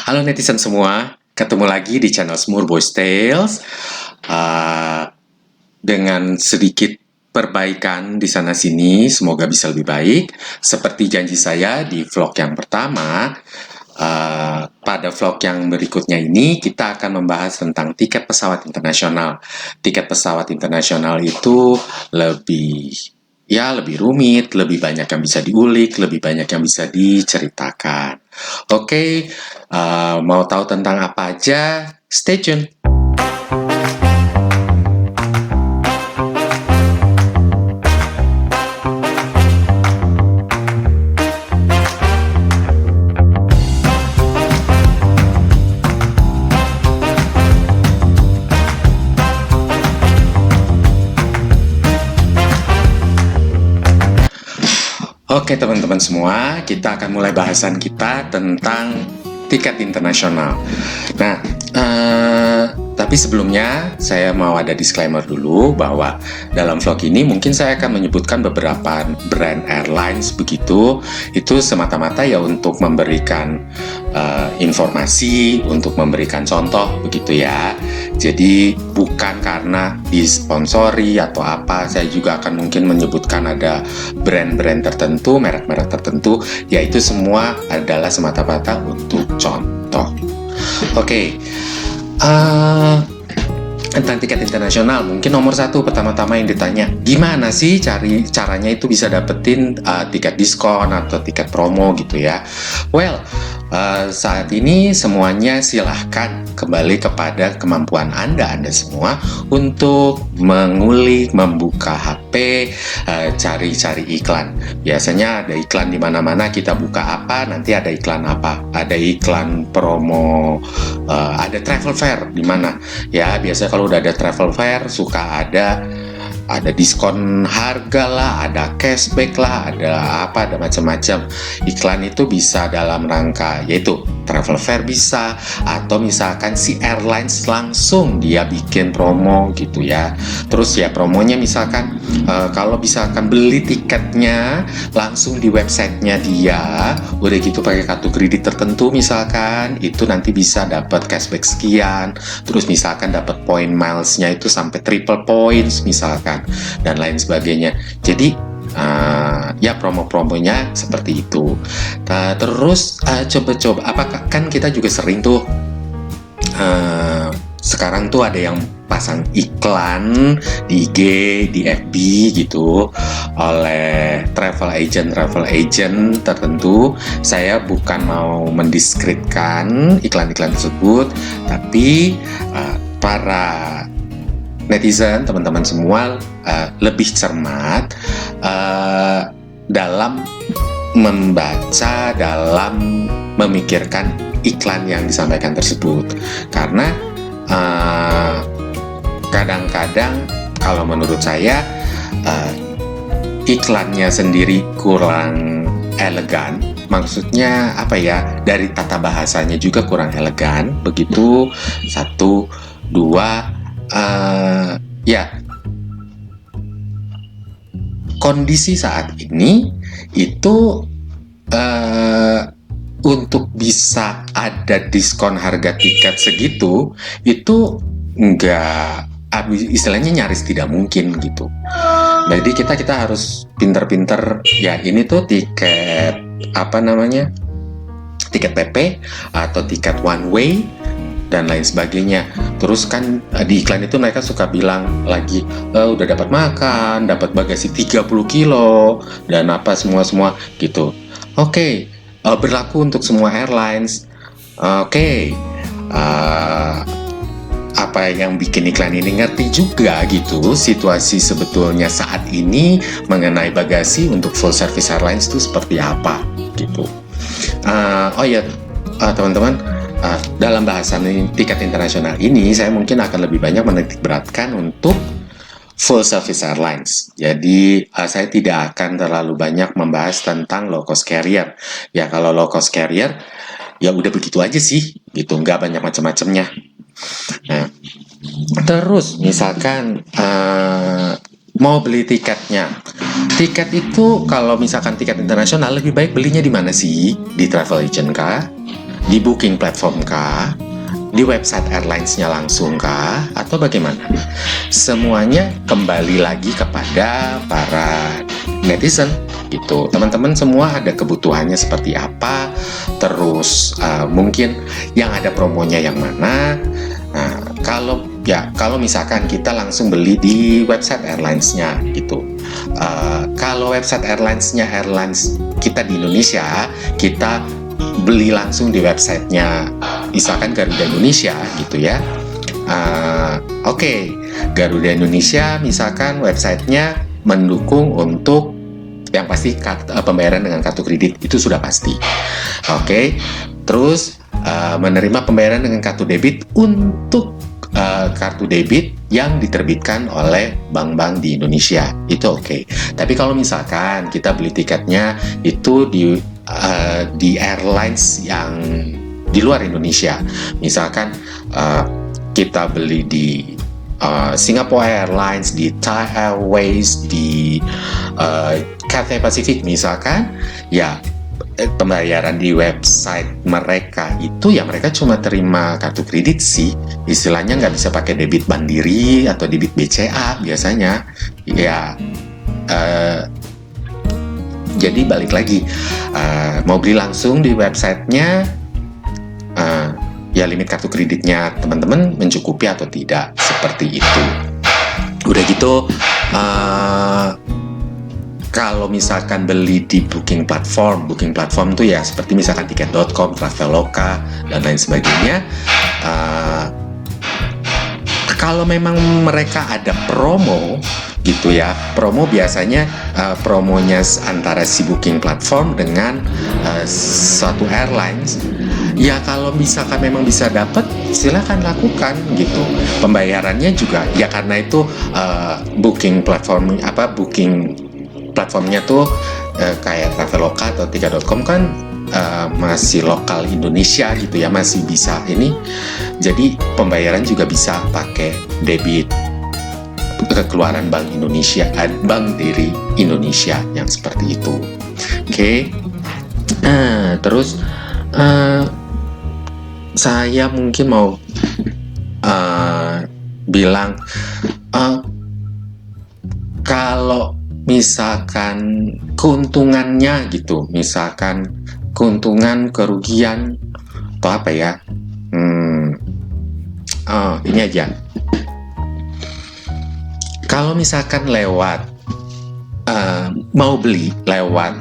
Halo netizen semua, ketemu lagi di channel Smur Boys Tales dengan sedikit perbaikan di sana sini. Semoga bisa lebih baik. Seperti janji saya di vlog yang pertama, pada vlog yang berikutnya ini kita akan membahas tentang tiket pesawat internasional. Tiket pesawat internasional itu lebih rumit, lebih banyak yang bisa diulik, lebih banyak yang bisa diceritakan. Oke, mau tahu tentang apa aja? Stay tune. Oke teman-teman semua, kita akan mulai bahasan kita tentang tiket internasional. Nah, tapi sebelumnya saya mau ada disclaimer dulu bahwa dalam vlog ini mungkin saya akan menyebutkan beberapa brand airlines begitu. Itu semata-mata ya untuk memberikan informasi, untuk memberikan contoh begitu ya. Jadi bukan karena disponsori atau apa, saya juga akan mungkin menyebutkan ada brand-brand tertentu, merek-merek tertentu, yaitu semua adalah semata-mata untuk contoh. Oke, tentang tiket internasional, mungkin nomor satu pertama-tama yang ditanya, gimana sih caranya itu bisa dapetin tiket diskon atau tiket promo gitu ya? Well, saat ini semuanya silahkan kembali kepada kemampuan Anda semua untuk mengulik, membuka HP, cari-cari iklan. Biasanya ada iklan di mana-mana, kita buka apa, nanti ada iklan apa, ada iklan promo, ada travel fair di mana ya. Biasanya kalau udah ada travel fair suka ada diskon harga lah, ada cashback lah, ada macam-macam. Iklan itu bisa dalam rangka yaitu travel fair bisa, atau misalkan si airlines langsung dia bikin promo gitu ya. Terus ya promonya misalkan kalau misalkan beli tiketnya langsung di websitenya dia, udah gitu pakai kartu kredit tertentu misalkan, itu nanti bisa dapat cashback sekian. Terus misalkan dapat point milesnya itu sampai triple points misalkan, dan lain sebagainya. Jadi ya promo-promonya seperti itu. Terus coba-coba, apakah kan kita juga sering tuh sekarang tuh ada yang pasang iklan di IG, di FB gitu oleh travel agent tertentu. Saya bukan mau mendiskreditkan iklan-iklan tersebut, tapi para netizen, teman-teman semua lebih cermat dalam membaca, dalam memikirkan iklan yang disampaikan tersebut. Karena kadang-kadang kalau menurut saya iklannya sendiri kurang elegan. Maksudnya apa ya, dari tata bahasanya juga kurang elegan begitu. Satu, dua, ya kondisi saat ini itu untuk bisa ada diskon harga tiket segitu itu enggak, istilahnya nyaris tidak mungkin gitu. Jadi kita harus pinter-pinter ya, ini tuh tiket apa namanya, tiket PP atau tiket one way dan lain sebagainya. Terus kan di iklan itu mereka suka bilang lagi udah dapat makan, dapat bagasi 30 kilo dan apa semua gitu. Oke, berlaku untuk semua airlines. Oke, apa yang bikin iklan ini ngerti juga gitu situasi sebetulnya saat ini mengenai bagasi untuk full service airlines itu seperti apa gitu. Oh ya teman-teman, dalam bahasan tiket internasional ini saya mungkin akan lebih banyak menitik beratkan untuk full service airlines. Jadi saya tidak akan terlalu banyak membahas tentang low cost carrier. Ya kalau low cost carrier ya udah begitu aja sih gitu, nggak banyak macam-macamnya. Nah, terus misalkan mau beli tiketnya. Tiket itu kalau misalkan tiket internasional lebih baik belinya di mana sih? Di travel agent kah? Di booking platform kah? Di website airlines-nya langsung kah? Atau bagaimana? Semuanya kembali lagi kepada para netizen gitu. Teman-teman semua ada kebutuhannya seperti apa, terus mungkin yang ada promonya yang mana. Nah, kalau misalkan kita langsung beli di website airlines-nya gitu. Kalau website airlines-nya airlines kita di Indonesia, kita beli langsung di websitenya misalkan Garuda Indonesia gitu ya. Oke, Garuda Indonesia misalkan websitenya mendukung untuk yang pasti pembayaran dengan kartu kredit, itu sudah pasti. Oke, terus menerima pembayaran dengan kartu debit untuk kartu debit yang diterbitkan oleh bank-bank di Indonesia, itu oke. Tapi kalau misalkan kita beli tiketnya itu di airlines yang di luar Indonesia, misalkan kita beli di Singapore Airlines, di Thai Airways, di Cathay Pacific misalkan, ya pembayaran di website mereka itu ya mereka cuma terima kartu kredit sih, istilahnya nggak bisa pakai debit Mandiri atau debit BCA biasanya ya. Jadi balik lagi, mau beli langsung di websitenya, ya limit kartu kreditnya teman-teman mencukupi atau tidak, seperti itu. Udah gitu, kalau misalkan beli di booking platform tuh ya seperti misalkan tiket.com, Traveloka, dan lain sebagainya. Kalau memang mereka ada promo gitu ya, promo biasanya promonya antara si booking platform dengan suatu airlines. Ya kalau misalkan memang bisa dapat, silakan lakukan gitu. Pembayarannya juga ya karena itu booking platformnya tuh kayak Traveloka atau tiket.com kan masih lokal Indonesia gitu ya, masih bisa ini. Jadi pembayaran juga bisa pakai debit kekeluaran Bank Indonesia, bank dari Indonesia yang seperti itu. Oke. Terus saya mungkin mau bilang kalau misalkan keuntungannya gitu, misalkan keuntungan, kerugian atau apa ya, ini aja. Kalau misalkan mau beli lewat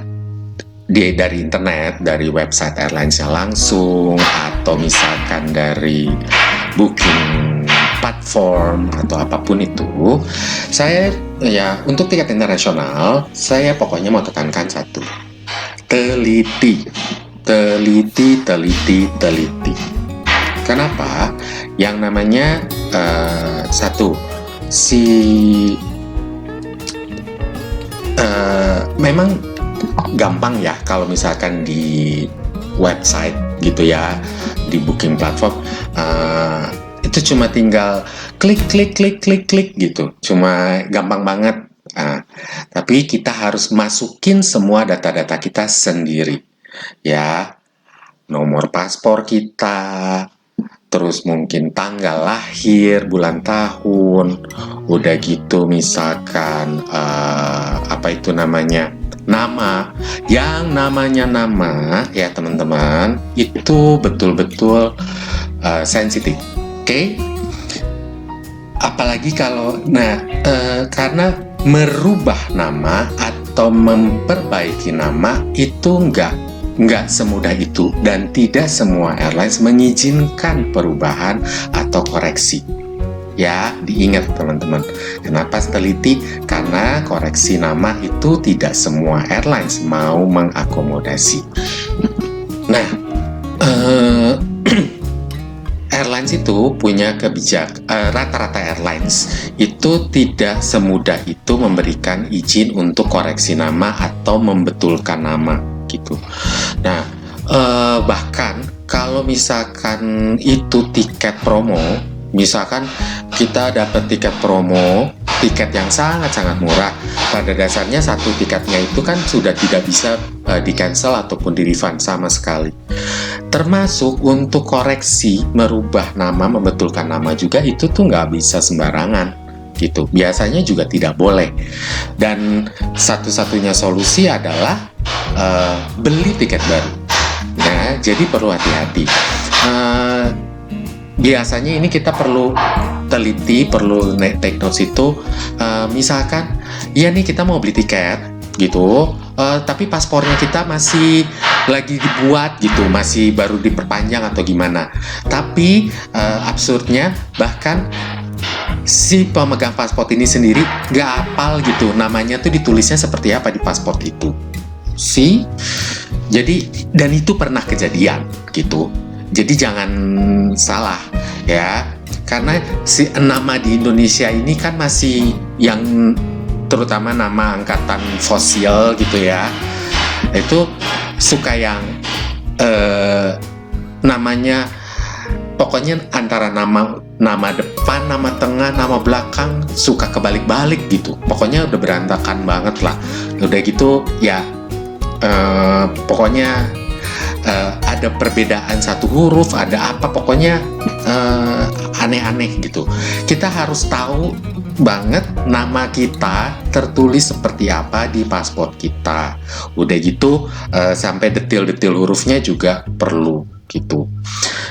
dari internet, dari website airlines-nya langsung, atau misalkan dari booking platform atau apapun itu, saya ya untuk tiket internasional saya pokoknya mau tekankan satu: teliti. Kenapa? Yang namanya memang gampang ya kalau misalkan di website gitu ya, di booking platform itu cuma tinggal klik gitu, cuma gampang banget. Tapi kita harus masukin semua data-data kita sendiri ya, nomor paspor kita, terus mungkin tanggal lahir, bulan tahun, udah gitu misalkan nama, yang namanya nama ya teman-teman, itu betul-betul sensitif. Oke? Apalagi kalau karena merubah nama atau memperbaiki nama itu nggak semudah itu, dan tidak semua airlines mengizinkan perubahan atau koreksi. Ya, diingat teman-teman. Kenapa teliti? Karena koreksi nama itu tidak semua airlines mau mengakomodasi. Nah, airlines itu punya rata-rata airlines itu tidak semudah itu memberikan izin untuk koreksi nama atau membetulkan nama gitu. Nah, bahkan kalau misalkan itu tiket promo, misalkan kita dapat tiket promo tiket yang sangat-sangat murah. Pada dasarnya satu tiketnya itu kan sudah tidak bisa di-cancel ataupun di-refund sama sekali. Termasuk untuk koreksi, merubah nama, membetulkan nama juga itu tuh nggak bisa sembarangan gitu. Biasanya juga tidak boleh. Dan satu-satunya solusi adalah beli tiket baru. Nah, jadi perlu hati-hati. Biasanya ini kita perlu teliti, perlu take notes itu. Misalkan, ya nih kita mau beli tiket gitu, tapi paspornya kita masih lagi dibuat gitu, masih baru diperpanjang atau gimana. Tapi absurdnya bahkan si pemegang paspor ini sendiri nggak hafal gitu namanya tuh ditulisnya seperti apa di paspor itu. Jadi dan itu pernah kejadian gitu. Jadi jangan salah ya, karena si nama di Indonesia ini kan masih yang terutama nama angkatan fosil gitu ya, itu suka yang namanya pokoknya antara nama depan, nama tengah, nama belakang suka kebalik-balik gitu. Pokoknya udah berantakan banget lah. Udah gitu ya, pokoknya ada perbedaan satu huruf, ada apa, pokoknya aneh-aneh gitu. Kita harus tahu banget nama kita tertulis seperti apa di paspor kita. Udah gitu sampai detail-detail hurufnya juga perlu gitu.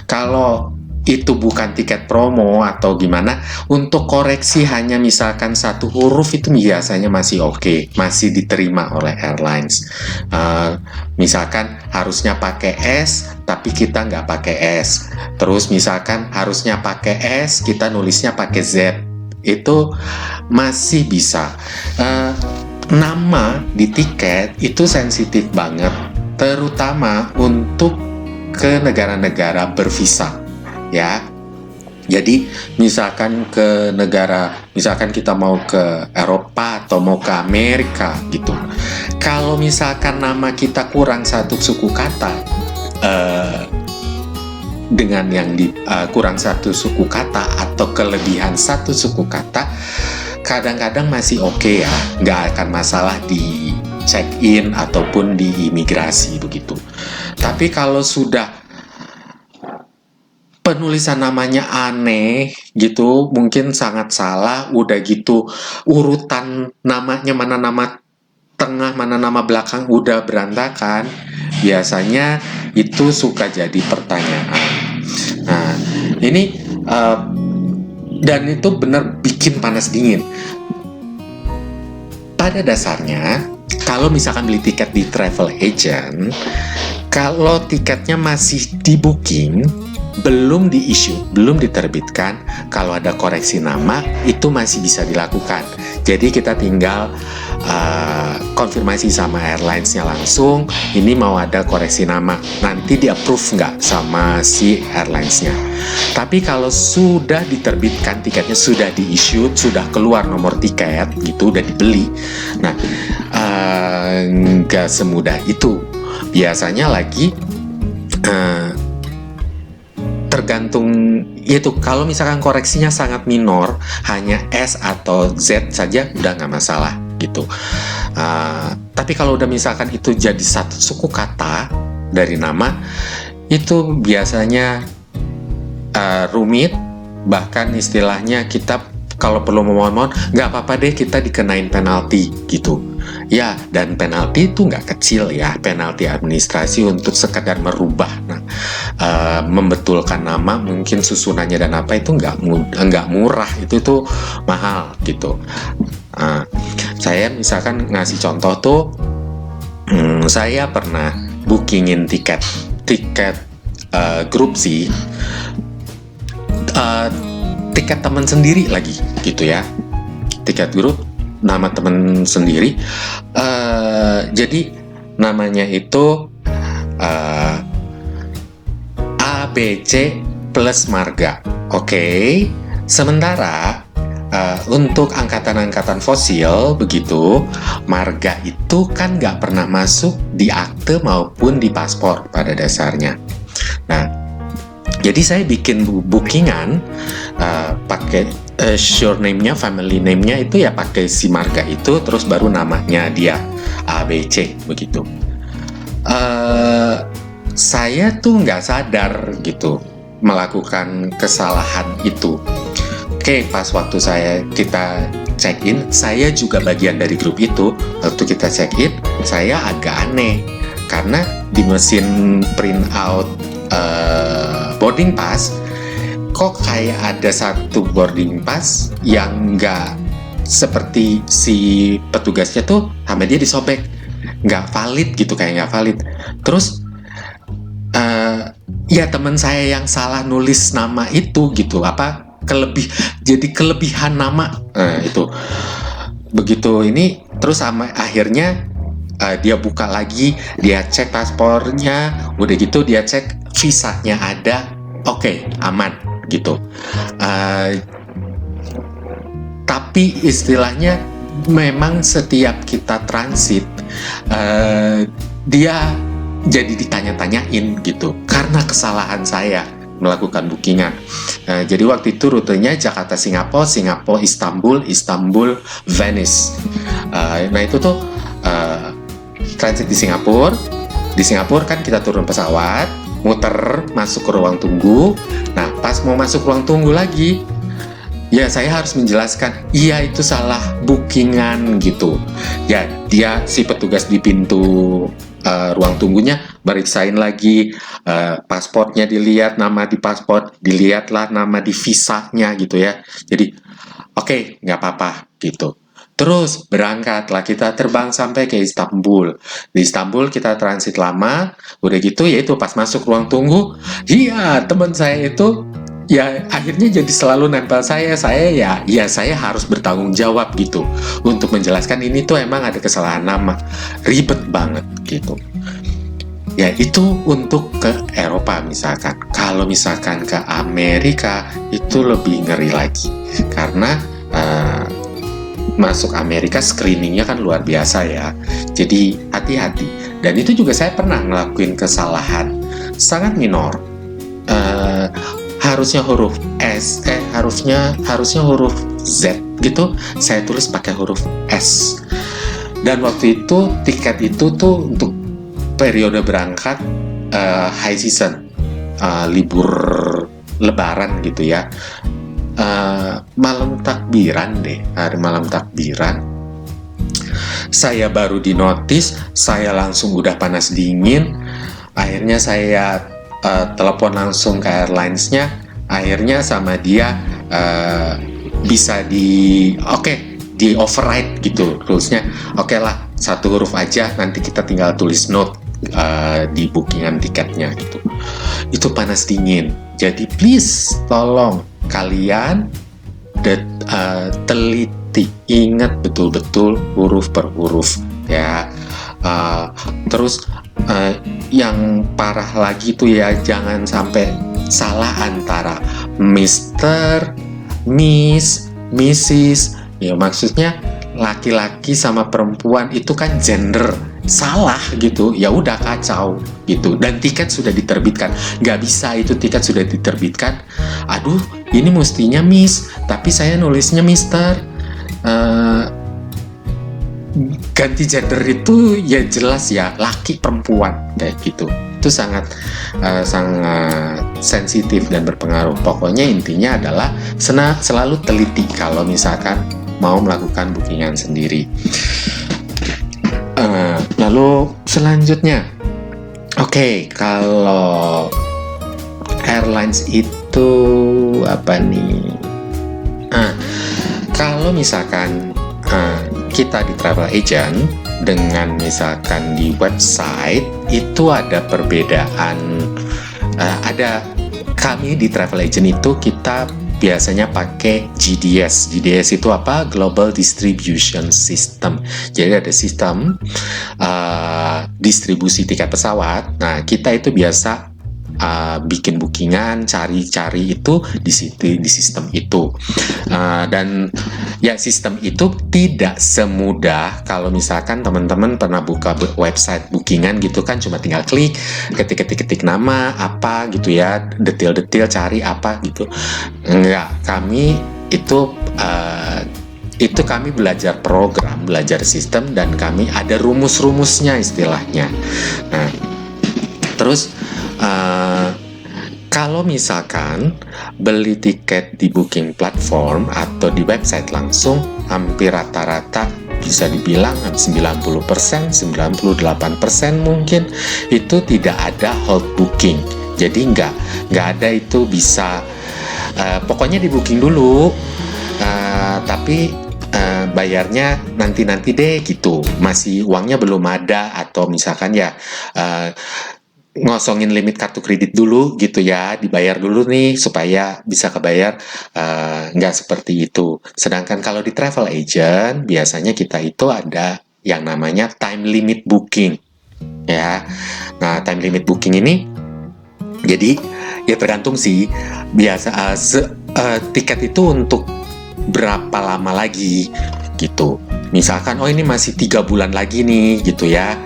Kalau itu bukan tiket promo atau gimana, untuk koreksi hanya misalkan satu huruf itu biasanya masih oke, masih diterima oleh airlines. Misalkan harusnya pakai S tapi kita nggak pakai S, terus misalkan harusnya pakai S kita nulisnya pakai Z, itu masih bisa. Nama di tiket itu sensitif banget, terutama untuk ke negara-negara bervisa ya. Jadi misalkan ke negara, misalkan kita mau ke Eropa atau mau ke Amerika gitu, kalau misalkan nama kita kurang satu suku kata dengan yang kurang satu suku kata atau kelebihan satu suku kata, kadang-kadang masih oke ya, nggak akan masalah di check-in ataupun di imigrasi begitu. Tapi kalau sudah penulisan namanya aneh gitu, mungkin sangat salah, udah gitu urutan namanya, mana nama tengah, mana nama belakang udah berantakan, biasanya itu suka jadi pertanyaan. Nah, ini dan itu benar bikin panas dingin. Pada dasarnya, kalau misalkan beli tiket di travel agent, kalau tiketnya masih di booking, belum di-issue, belum diterbitkan, kalau ada koreksi nama itu masih bisa dilakukan. Jadi kita tinggal konfirmasi sama airlines-nya langsung, ini mau ada koreksi nama, nanti di-approve nggak sama si airlines-nya. Tapi kalau sudah diterbitkan tiketnya, sudah di-issue, sudah keluar nomor tiket gitu, udah dibeli, nah nggak semudah itu. Biasanya lagi tergantung itu. Kalau misalkan koreksinya sangat minor, hanya S atau Z saja udah nggak masalah gitu. Tapi kalau udah misalkan itu jadi satu suku kata dari nama, itu biasanya rumit. Bahkan istilahnya kita kalau perlu memohon-mohon, nggak apa-apa deh kita dikenain penalti gitu. Ya, dan penalti itu nggak kecil ya, penalti administrasi untuk sekadar merubah, membetulkan nama, mungkin susunannya dan apa itu nggak murah, itu tuh mahal gitu. Saya misalkan ngasih contoh tuh, saya pernah bookingin tiket grup C, tiket teman sendiri lagi gitu ya, tiket grup nama teman sendiri. Jadi namanya itu ABC plus marga. Oke. Sementara untuk angkatan-angkatan fosil begitu, marga itu kan nggak pernah masuk di akte maupun di paspor pada dasarnya. Nah, jadi saya bikin bookingan pakai surname-nya, family name-nya itu ya pakai si marga itu, terus baru namanya dia A B C begitu. Saya tuh nggak sadar gitu melakukan kesalahan itu. Oke, pas waktu kita check in, saya juga bagian dari grup itu. Waktu kita check in, saya agak aneh karena di mesin print out boarding pass kok kayak ada satu boarding pass yang nggak seperti si petugasnya tuh sama dia disobek, nggak valid gitu, kayak nggak valid. Terus ya teman saya yang salah nulis nama itu gitu, jadi kelebihan nama itu begitu ini. Terus sama akhirnya dia buka lagi, dia cek paspornya, udah gitu dia cek visanya ada, oke, aman gitu. Tapi istilahnya memang setiap kita transit dia jadi ditanya-tanyain gitu karena kesalahan saya melakukan bookingan. Jadi waktu itu rutenya Jakarta Singapura, Singapura Istanbul, Istanbul Venice. Nah itu tuh transit di Singapura. Di Singapura kan kita turun pesawat, muter masuk ke ruang tunggu. Nah pas mau masuk ruang tunggu lagi, ya saya harus menjelaskan, iya itu salah bookingan gitu. Ya dia si petugas di pintu ruang tunggunya barisain lagi, paspornya dilihat, nama di paspor, dilihatlah nama di visanya gitu ya. Jadi oke, nggak apa-apa gitu. Terus berangkatlah kita terbang sampai ke Istanbul. Di Istanbul kita transit lama, udah gitu ya itu pas masuk ruang tunggu, iya teman saya itu ya akhirnya jadi selalu nempel saya saya harus bertanggung jawab gitu untuk menjelaskan ini tuh emang ada kesalahan nama, ribet banget gitu. Ya itu untuk ke Eropa misalkan. Kalau misalkan ke Amerika itu lebih ngeri lagi karena masuk Amerika screeningnya kan luar biasa ya. Jadi hati-hati. Dan itu juga saya pernah ngelakuin kesalahan sangat minor. Harusnya huruf S, harusnya huruf Z gitu, saya tulis pakai huruf S. Dan waktu itu tiket itu tuh untuk periode berangkat high season, libur Lebaran gitu ya, malam takbiran deh, hari malam takbiran. Saya baru di notice, saya langsung udah panas dingin. Akhirnya saya telepon langsung ke airlines-nya, akhirnya sama dia bisa di override gitu rulesnya. Oke lah, satu huruf aja, nanti kita tinggal tulis note di bookingan tiketnya gitu. Itu panas dingin. Jadi please tolong kalian teliti, ingat betul-betul huruf per huruf ya. Terus yang parah lagi tuh ya, jangan sampai salah antara Mr., Miss, Mrs. Ya maksudnya laki-laki sama perempuan itu kan gender, salah gitu, ya udah kacau gitu. Dan tiket sudah diterbitkan, nggak bisa itu tiket sudah diterbitkan. Aduh, ini mestinya Miss, tapi saya nulisnya Mister. Ganti gender itu ya jelas ya laki perempuan kayak gitu. Itu sangat sensitif dan berpengaruh. Pokoknya intinya adalah selalu teliti kalau misalkan mau melakukan bookingan sendiri. Lalu selanjutnya, kalau airlines itu apa nih? Kalau misalkan kita di travel agent dengan misalkan di website itu ada perbedaan. Kami di travel agent itu kita biasanya pakai GDS. GDS itu apa? Global Distribution System. Jadi ada sistem distribusi tiket pesawat. Nah, kita itu biasa bikin bookingan, cari-cari itu di sistem itu. Dan ya sistem itu tidak semudah kalau misalkan teman-teman pernah buka website bookingan gitu kan, cuma tinggal klik, ketik nama apa gitu ya, detail-detail cari apa gitu. Enggak, kami itu kami belajar program, belajar sistem, dan kami ada rumus-rumusnya istilahnya. Nah, terus kalau misalkan beli tiket di booking platform atau di website langsung, hampir rata-rata bisa dibilang 90%, 98% mungkin itu tidak ada hold booking. Jadi nggak ada itu bisa, pokoknya di booking dulu, tapi bayarnya nanti deh gitu, masih uangnya belum ada, atau misalkan ya ngosongin limit kartu kredit dulu gitu ya, dibayar dulu nih supaya bisa kebayar, nggak seperti itu. Sedangkan kalau di travel agent biasanya kita itu ada yang namanya time limit booking ya. Nah, time limit booking ini jadi ya tergantung sih, biasa tiket itu untuk berapa lama lagi gitu. Misalkan oh ini masih 3 bulan lagi nih gitu ya,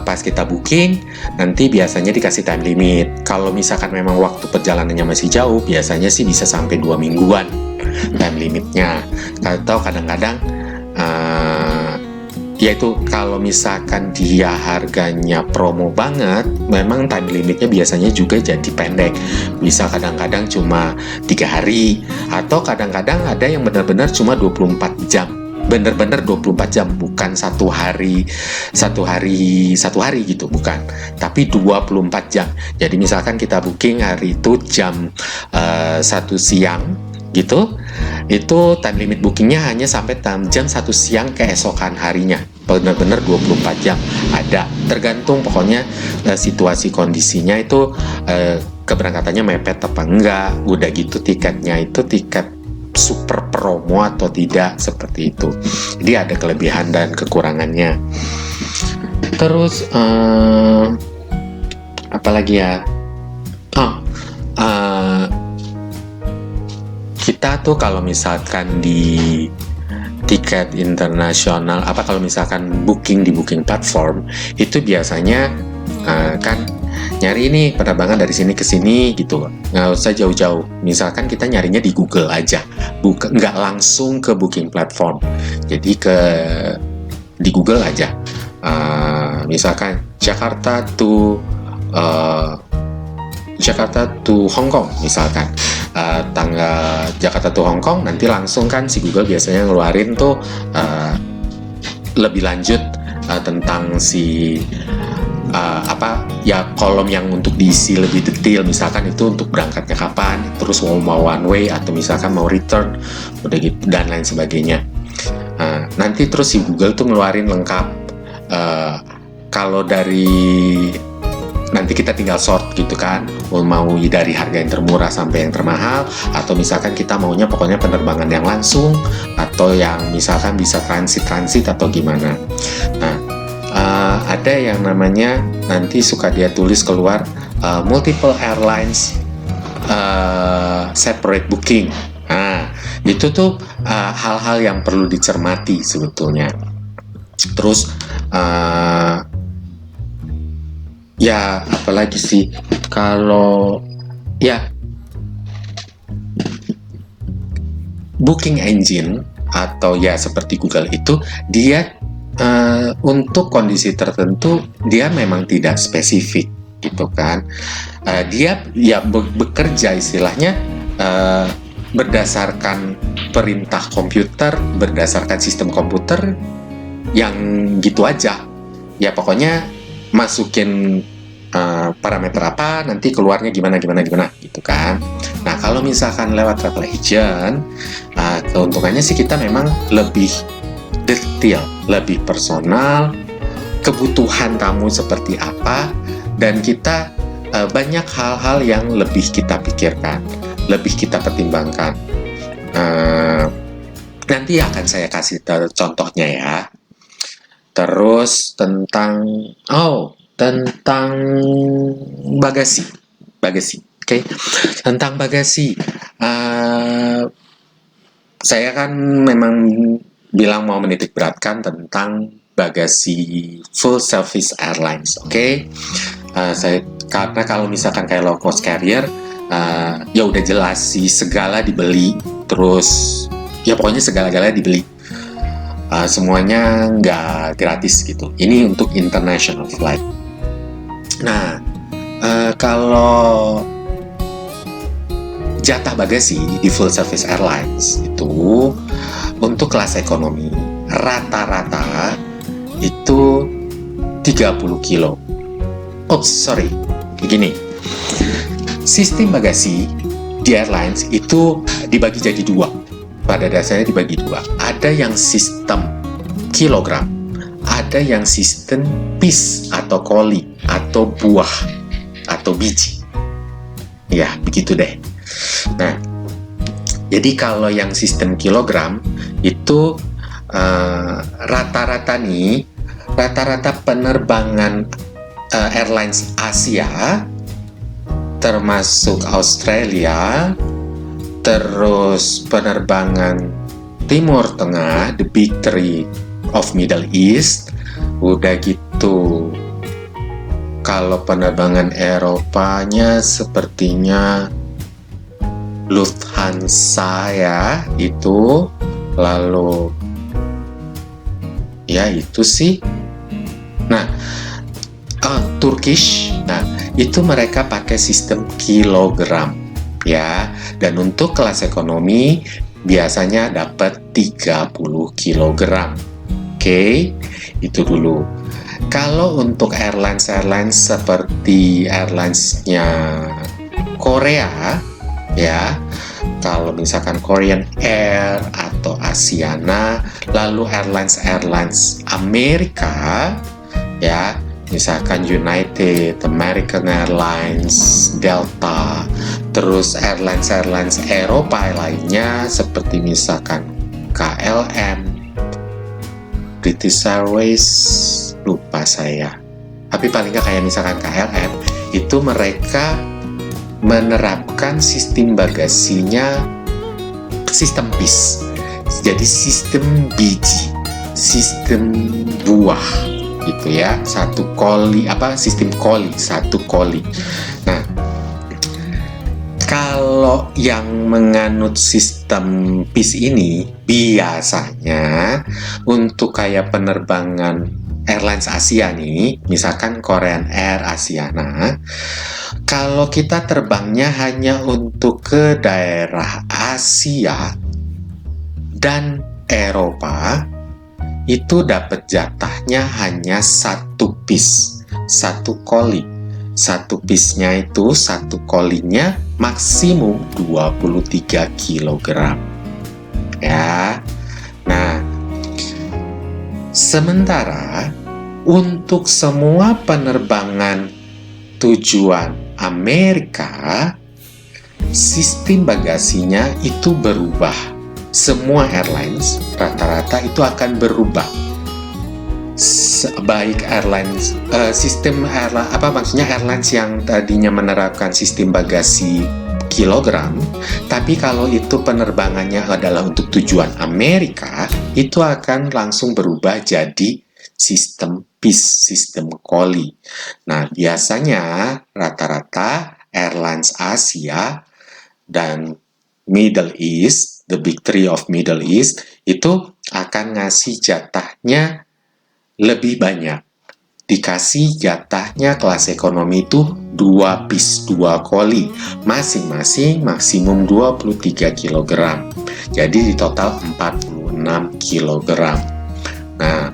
pas kita booking nanti biasanya dikasih time limit. Kalau misalkan memang waktu perjalanannya masih jauh, biasanya sih bisa sampai 2 mingguan time limitnya. Atau kadang-kadang yaitu kalau misalkan dia harganya promo banget, memang time limitnya biasanya juga jadi pendek. Bisa kadang-kadang cuma 3 hari, atau kadang-kadang ada yang benar-benar cuma 24 jam. Bener-bener 24 jam, bukan satu hari gitu, bukan, tapi 24 jam. Jadi misalkan kita booking hari itu jam 1 siang gitu, itu time limit bookingnya hanya sampai jam 1 siang keesokan harinya, benar-benar 24 jam. Ada, tergantung pokoknya situasi kondisinya itu, keberangkatannya mepet apa enggak, udah gitu tiketnya itu tiket super promo atau tidak, seperti itu. Jadi ada kelebihan dan kekurangannya. Terus apalagi ya, kita tuh kalau misalkan di tiket internasional, kalau misalkan booking di booking platform itu biasanya kan nyari ini penerbangan dari sini ke sini gitu, nggak usah jauh-jauh. Misalkan kita nyarinya di Google aja, nggak langsung ke booking platform. Jadi di Google aja, misalkan Jakarta to Hong Kong misalkan, tanggal Jakarta to Hong Kong, nanti langsung kan si Google biasanya ngeluarin tuh lebih lanjut tentang si kolom yang untuk diisi lebih detail, misalkan itu untuk berangkatnya kapan, terus mau one way atau misalkan mau return, udah gitu dan lain sebagainya. Nanti terus si Google tuh ngeluarin lengkap. Kalau dari nanti kita tinggal sort gitu kan, mau dari harga yang termurah sampai yang termahal, atau misalkan kita maunya pokoknya penerbangan yang langsung, atau yang misalkan bisa transit atau gimana. Nah, ada yang namanya nanti suka dia tulis keluar multiple airlines separate booking. Nah, itu tuh hal-hal yang perlu dicermati sebetulnya. Terus ya apalagi sih, kalau ya booking engine atau ya seperti Google itu, dia untuk kondisi tertentu dia memang tidak spesifik gitu kan. Dia ya bekerja istilahnya berdasarkan perintah komputer, berdasarkan sistem komputer yang gitu aja. Ya pokoknya masukin parameter apa, nanti keluarnya gimana gitu kan. Nah, kalau misalkan lewat travel agent, keuntungannya sih kita memang lebih detail, lebih personal, kebutuhan kamu seperti apa, dan kita banyak hal-hal yang lebih kita pikirkan, lebih kita pertimbangkan. Nanti akan saya kasih contohnya ya. Terus tentang bagasi, oke? Tentang bagasi, saya kan memang bilang mau menitik beratkan tentang bagasi full service airlines, oke? Karena kalau misalkan kayak low cost carrier, ya udah jelas sih segala dibeli, terus ya pokoknya segala-galanya dibeli. Semuanya nggak gratis gitu. Ini untuk international flight. Nah, kalau jatah bagasi di full service airlines itu untuk kelas ekonomi rata-rata itu 30 kilo. Oh, sorry. Begini. Sistem bagasi di airlines itu dibagi jadi dua. Pada dasarnya dibagi dua. Ada yang sistem kilogram, ada yang sistem piece atau koli atau buah atau biji. Ya, begitu deh. Nah, jadi kalau yang sistem kilogram itu rata-rata penerbangan airlines Asia termasuk Australia, terus penerbangan Timur Tengah, the big three of Middle East, udah gitu. Kalau penerbangan Eropanya sepertinya Lufthansa ya, itu. Lalu ya itu sih. Nah, Turkish, nah itu mereka pakai sistem kilogram ya, dan untuk kelas ekonomi biasanya dapat 30 kg. Oke, itu dulu. Kalau untuk airlines seperti airlines-nya Korea ya, kalau misalkan Korean Air atau Asiana, lalu airlines Amerika ya, misalkan United, American Airlines, Delta, terus airlines Eropa lainnya seperti misalkan KLM, British Airways, lupa saya. Tapi paling nggak kayak misalkan KLM, itu mereka menerapkan sistem bagasinya sistem BIS. Jadi sistem biji, sistem buah gitu ya, sistem koli, satu koli. Nah, kalau yang menganut sistem BIS ini biasanya untuk kayak penerbangan airlines Asia nih, misalkan Korean Air, Asiana, kalau kita terbangnya hanya untuk ke daerah Asia dan Eropa, itu dapat jatahnya hanya satu piece, satu koli. Satu piece-nya itu, satu kolinya maksimum 23 kg. Ya. Nah, sementara untuk semua penerbangan tujuan Amerika, sistem bagasinya itu berubah. Semua airlines rata-rata itu akan berubah. Baik airlines, airlines yang tadinya menerapkan sistem bagasi kilogram, tapi kalau itu penerbangannya adalah untuk tujuan Amerika, itu akan langsung berubah jadi sistem PIS, sistem koli. Nah, biasanya rata-rata airlines Asia dan Middle East, the big three of Middle East, itu akan ngasih jatahnya lebih banyak. Dikasih jatahnya kelas ekonomi itu 2 piece, 2 koli, masing-masing maksimum 23 kg. Jadi di total 46 kg. Nah,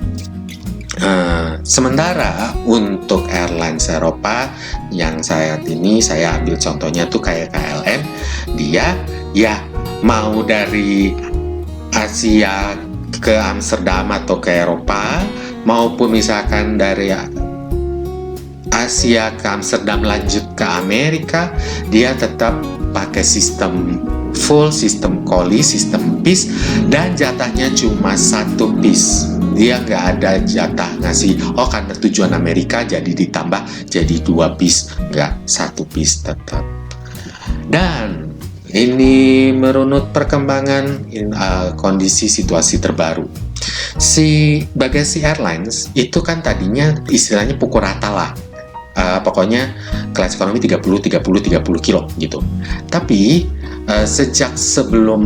sementara untuk airlines Eropa yang saya ambil contohnya tuh kayak KLM, dia ya mau dari Asia ke Amsterdam atau ke Eropa, maupun misalkan dari Asia ke Amsterdam lanjut ke Amerika, dia tetap pakai sistem full, sistem koli, sistem PIS, dan jatahnya cuma satu PIS. Dia nggak ada jatah ngasih, karena tujuan Amerika jadi ditambah jadi 2 PIS, nggak, satu PIS tetap. Dan ini merunut perkembangan kondisi situasi terbaru. Si bagasi airlines itu kan tadinya istilahnya pukul rata lah. Pokoknya kelas ekonomi 30 kilo gitu. Tapi sejak sebelum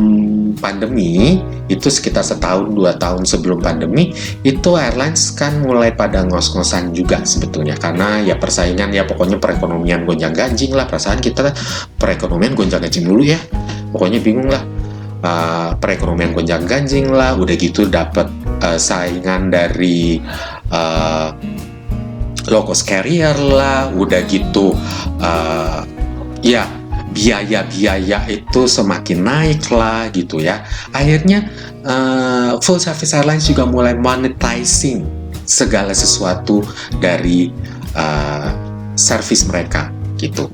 pandemi, itu sekitar setahun 2 tahun sebelum pandemi, itu airlines kan mulai pada ngos-ngosan juga sebetulnya, karena ya persaingan, ya pokoknya perekonomian gonjang-ganjing lah. Perasaan kita perekonomian gonjang-ganjing dulu ya, pokoknya bingung lah. Perekonomian gonjang-ganjing lah, udah gitu dapat saingan dari low cost carrier lah, udah gitu ya biaya-biaya itu semakin naik lah gitu ya. Akhirnya full service airlines juga mulai monetizing segala sesuatu dari service mereka gitu.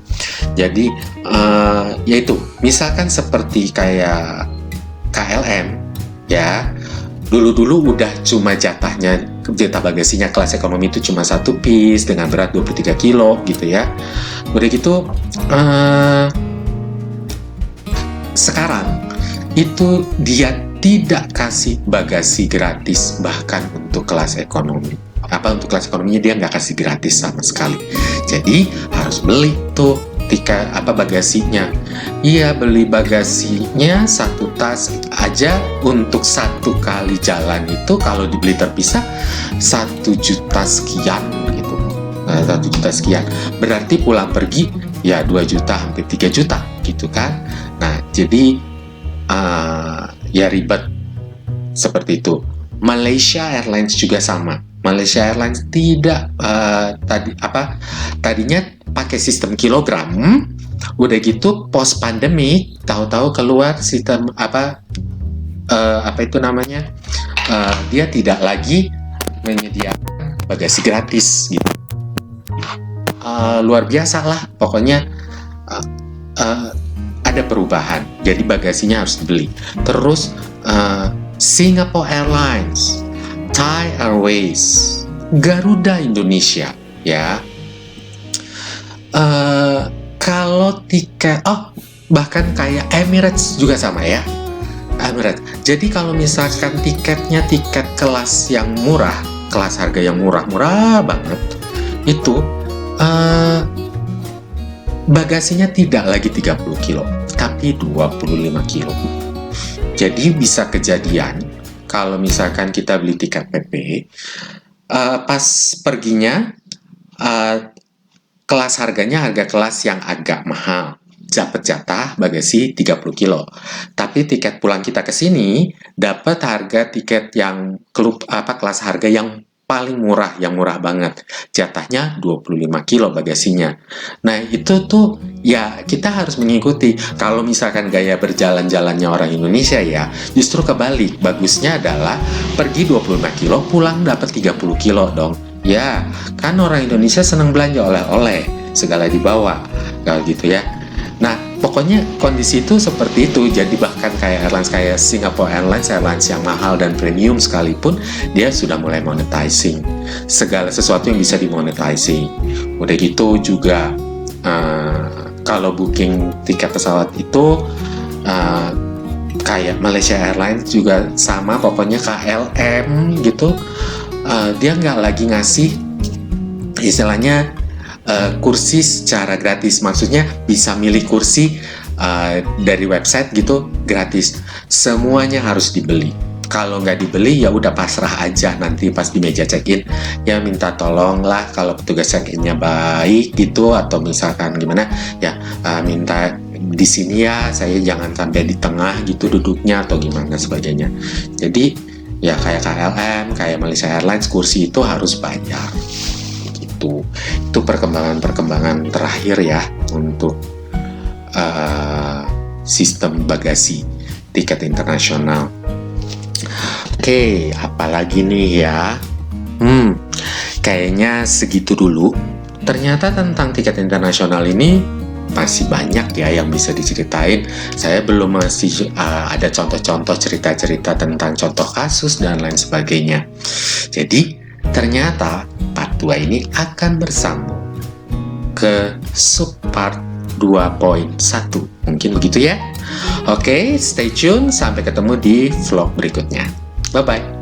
Jadi yaitu misalkan seperti kayak KLM ya, dulu udah cuma jatah bagasinya kelas ekonomi itu cuma 1 piece dengan berat 23 kilo gitu ya. Udah gitu sekarang itu dia tidak kasih bagasi gratis bahkan untuk kelas ekonomi. Untuk kelas ekonominya dia nggak kasih gratis sama sekali. Jadi harus beli tuh tiket bagasinya. Iya, beli bagasinya 1 tas aja untuk 1 kali jalan itu kalau dibeli terpisah 1 juta sekian gitu. 1 juta sekian. Berarti pulang pergi ya 2 juta hampir 3 juta gitu kan. Nah, jadi ya ribet seperti itu. Malaysia Airlines juga sama. Malaysia Airlines tidak tadinya pakai sistem kilogram, udah gitu post pandemi tahu-tahu keluar sistem itu namanya, dia tidak lagi menyediakan bagasi gratis gitu. Luar biasa lah pokoknya. Ada perubahan, jadi bagasinya harus dibeli. Terus Singapore Airlines, Thai Airways, Garuda Indonesia ya. Kalau tiket, bahkan kayak Emirates juga sama ya, Emirates. Jadi kalau misalkan tiketnya tiket kelas yang murah, kelas harga yang murah banget, itu bagasinya tidak lagi 30 kilo, tapi 25 kilo. Jadi bisa kejadian kalau misalkan kita beli tiket PP, pas perginya kelas harganya harga kelas yang agak mahal, dapat jatah bagasi 30 kilo. Tapi tiket pulang kita ke sini dapat harga tiket yang kelas harga yang paling murah, yang murah banget. Jatahnya 25 kilo bagasinya. Nah, itu tuh ya kita harus mengikuti. Kalau misalkan gaya berjalan-jalannya orang Indonesia ya, justru kebalik. Bagusnya adalah pergi 25 kilo, pulang dapat 30 kilo dong. Ya, kan orang Indonesia senang belanja oleh-oleh, segala dibawa. Kalau gitu ya. Nah, pokoknya kondisi itu seperti itu. Jadi bahkan kayak airlines kayak Singapore Airlines, airlines yang mahal dan premium sekalipun, dia sudah mulai monetizing segala sesuatu yang bisa dimonetizing. Udah gitu juga kalau booking tiket pesawat itu kayak Malaysia Airlines juga sama, pokoknya KLM gitu, dia nggak lagi ngasih istilahnya kursi secara gratis. Maksudnya bisa milih kursi dari website gitu gratis. Semuanya harus dibeli. Kalau nggak dibeli ya udah pasrah aja, nanti pas di meja check-in ya minta tolong lah kalau petugas check-innya baik gitu, atau misalkan gimana ya minta di sini ya saya jangan sampai di tengah gitu duduknya atau gimana sebagainya. Jadi ya kayak KLM, kayak Malaysia Airlines, kursi itu harus bayar. Itu perkembangan terakhir ya untuk sistem bagasi tiket internasional. Oke, apalagi nih ya? Kayaknya segitu dulu. Ternyata tentang tiket internasional ini masih banyak ya yang bisa diceritain. Saya belum masih ada contoh-contoh cerita-cerita tentang contoh kasus dan lain sebagainya. Jadi ternyata part 2 ini akan bersambung ke subpart 2.1. Mungkin begitu ya. Oke, stay tune. Sampai ketemu di vlog berikutnya. Bye-bye.